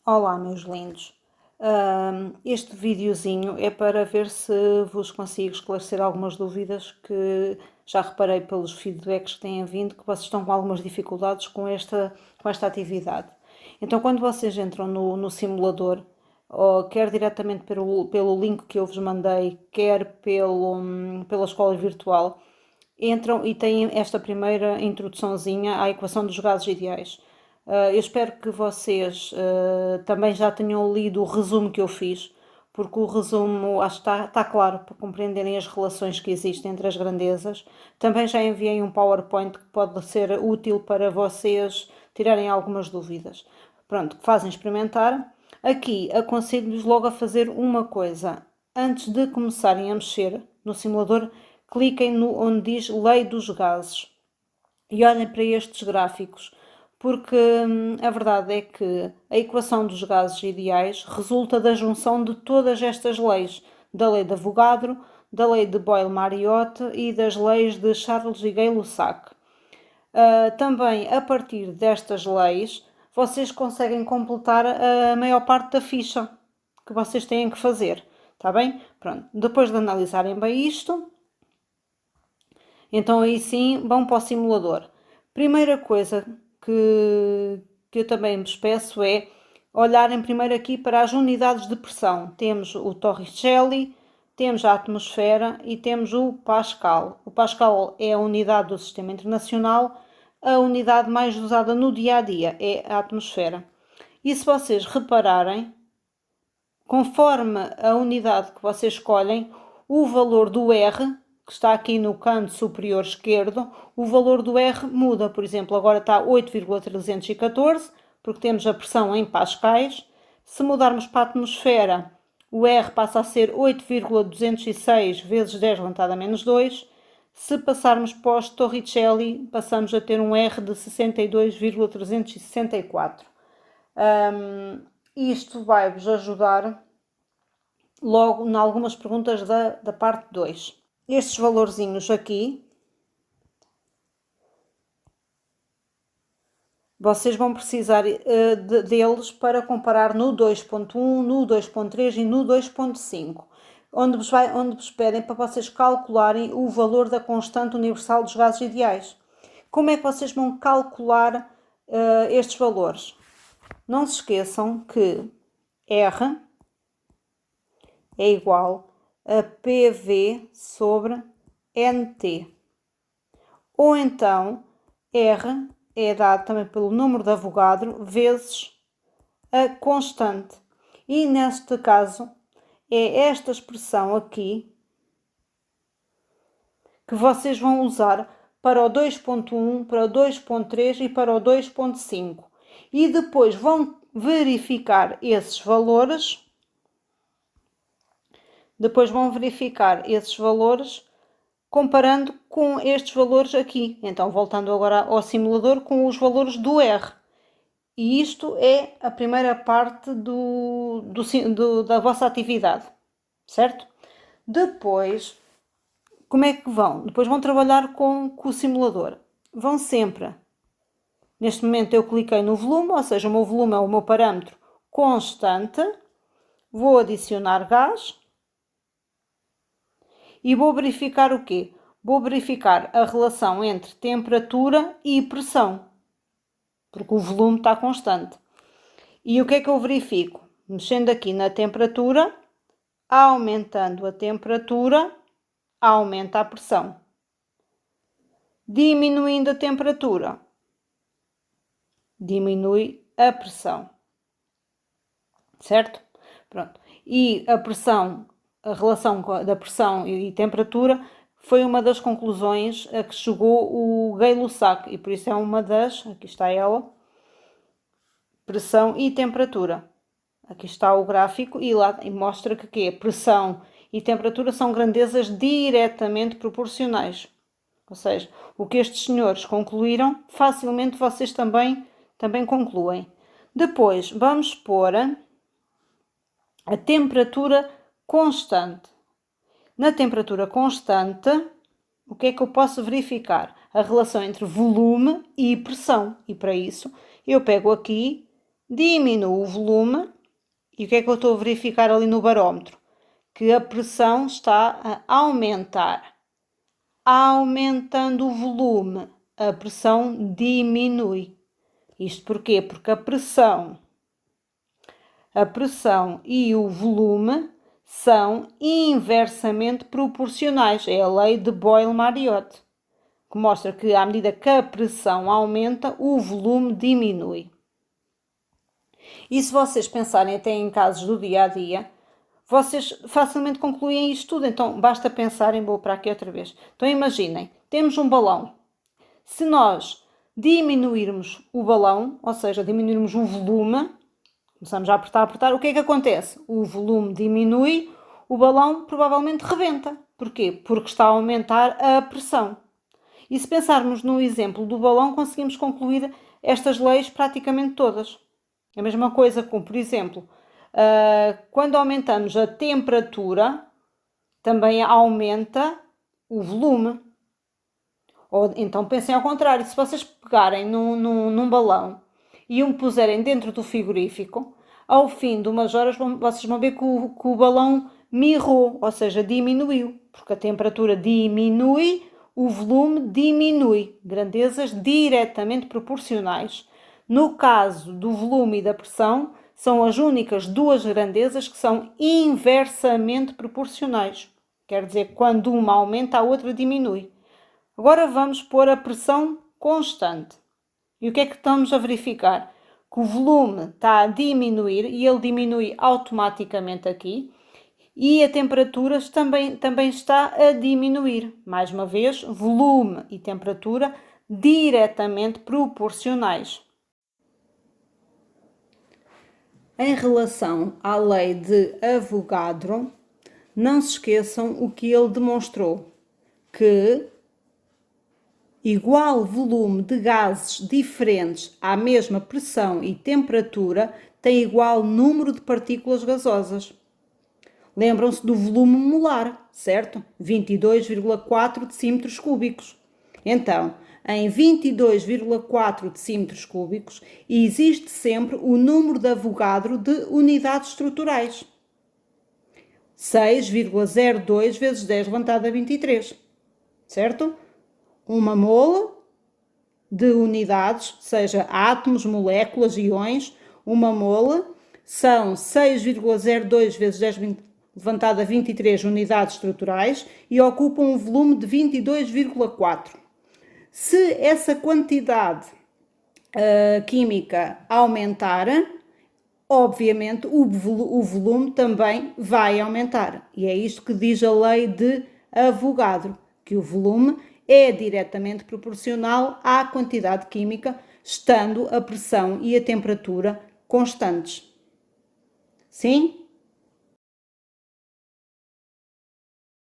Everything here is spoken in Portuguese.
Olá, meus lindos. Este videozinho é para ver se vos consigo esclarecer algumas dúvidas que já reparei pelos feedbacks que têm vindo que vocês estão com algumas dificuldades com esta atividade. Então, quando vocês entram no simulador, ou quer diretamente pelo link que eu vos mandei, quer pela escola virtual, entram e têm esta primeira introduçãozinha à equação dos gases ideais. Eu espero que vocês também já tenham lido o resumo que eu fiz, porque o resumo acho que está claro para compreenderem as relações que existem entre as grandezas. Também já enviei um PowerPoint que pode ser útil para vocês tirarem algumas dúvidas. Pronto, que fazem experimentar. Aqui aconselho-vos logo a fazer uma coisa. Antes de começarem a mexer no simulador, cliquem no onde diz Lei dos Gases e olhem para estes gráficos, porque a verdade é que a equação dos gases ideais resulta da junção de todas estas leis, da lei de Avogadro, da lei de Boyle-Mariotte e das leis de Charles e Gay-Lussac. Também, a partir destas leis, vocês conseguem completar a maior parte da ficha que vocês têm que fazer, está bem? Pronto, depois de analisarem bem isto, então aí sim vão para o simulador. Primeira coisa que eu também vos peço é olharem primeiro aqui para as unidades de pressão. Temos o Torricelli, temos a atmosfera e temos o Pascal. O Pascal é a unidade do Sistema Internacional, a unidade mais usada no dia a dia é a atmosfera. E se vocês repararem, conforme a unidade que vocês escolhem, o valor do R, que está aqui no canto superior esquerdo, o valor do R muda. Por exemplo, agora está 8,314, porque temos a pressão em pascais. Se mudarmos para a atmosfera, o R passa a ser 8,206 vezes 10 levantada a menos 2. Se passarmos para os Torricelli, passamos a ter um R de 62,364. Isto vai-vos ajudar logo em algumas perguntas da parte 2. Estes valorzinhos aqui, vocês vão precisar deles para comparar no 2.1, no 2.3 e no 2.5, onde vos pedem para vocês calcularem o valor da constante universal dos gases ideais. Como é que vocês vão calcular estes valores? Não se esqueçam que R é igual a PV sobre NT. Ou então, R é dado também pelo número de Avogadro vezes a constante. E neste caso, é esta expressão aqui que vocês vão usar para o 2.1, para o 2.3 e para o 2.5. E depois vão verificar esses valores. Comparando com estes valores aqui. Então, voltando agora ao simulador com os valores do R. E isto é a primeira parte da vossa atividade, certo? Depois, como é que vão? Depois vão trabalhar com o simulador. Vão sempre. Neste momento eu cliquei no volume, ou seja, o meu volume é o meu parâmetro constante. Vou adicionar gás. E vou verificar o quê? Vou verificar a relação entre temperatura e pressão, porque o volume está constante. E o que é que eu verifico? Mexendo aqui na temperatura, aumentando a temperatura, aumenta a pressão. Diminuindo a temperatura, diminui a pressão. Certo? Pronto. E a pressão, a relação da pressão e temperatura foi uma das conclusões a que chegou o Gay-Lussac, e por isso é uma das, aqui está ela, pressão e temperatura. Aqui está o gráfico e lá mostra que pressão e temperatura são grandezas diretamente proporcionais. Ou seja, o que estes senhores concluíram, facilmente vocês também concluem. Depois vamos pôr a temperatura constante. Na temperatura constante, o que é que eu posso verificar? A relação entre volume e pressão. E para isso, eu pego aqui diminuo o volume e o que é que eu estou a verificar ali no barómetro? Que a pressão está a aumentar. Aumentando o volume, a pressão diminui. Isto porquê? Porque a pressão e o volume são inversamente proporcionais. É a lei de Boyle-Mariotte, que mostra que à medida que a pressão aumenta, o volume diminui. E se vocês pensarem até em casos do dia a dia, vocês facilmente concluem isto tudo. Então basta pensarem, vou para aqui outra vez. Então imaginem, temos um balão. Se nós diminuirmos o balão, ou seja, diminuirmos o volume, começamos a apertar, o que é que acontece? O volume diminui, o balão provavelmente rebenta. Porquê? Porque está a aumentar a pressão. E se pensarmos no exemplo do balão, conseguimos concluir estas leis praticamente todas. A mesma coisa com, por exemplo, quando aumentamos a temperatura, também aumenta o volume. Ou então pensem ao contrário, se vocês pegarem num balão e o puserem dentro do frigorífico, ao fim de umas horas vocês vão ver que o balão mirrou, ou seja, diminuiu, porque a temperatura diminui, o volume diminui, grandezas diretamente proporcionais. No caso do volume e da pressão, são as únicas duas grandezas que são inversamente proporcionais. Quer dizer, quando uma aumenta, a outra diminui. Agora vamos pôr a pressão constante. E o que é que estamos a verificar? Que o volume está a diminuir e ele diminui automaticamente aqui. E a temperatura também está a diminuir. Mais uma vez, volume e temperatura diretamente proporcionais. Em relação à lei de Avogadro, não se esqueçam o que ele demonstrou, que igual volume de gases diferentes à mesma pressão e temperatura tem igual número de partículas gasosas. Lembram-se do volume molar, certo? 22,4 decímetros cúbicos. Então, em 22,4 decímetros cúbicos existe sempre o número de Avogadro de unidades estruturais. 6,02 vezes 10 levantado a 23, certo? Uma mole de unidades, seja átomos, moléculas, íons, uma mole são 6,02 vezes 10 levantado a 23 unidades estruturais e ocupam um volume de 22,4. Se essa quantidade química aumentar, obviamente o volume também vai aumentar. E é isto que diz a lei de Avogadro, que o volume é diretamente proporcional à quantidade química, estando a pressão e a temperatura constantes. Sim?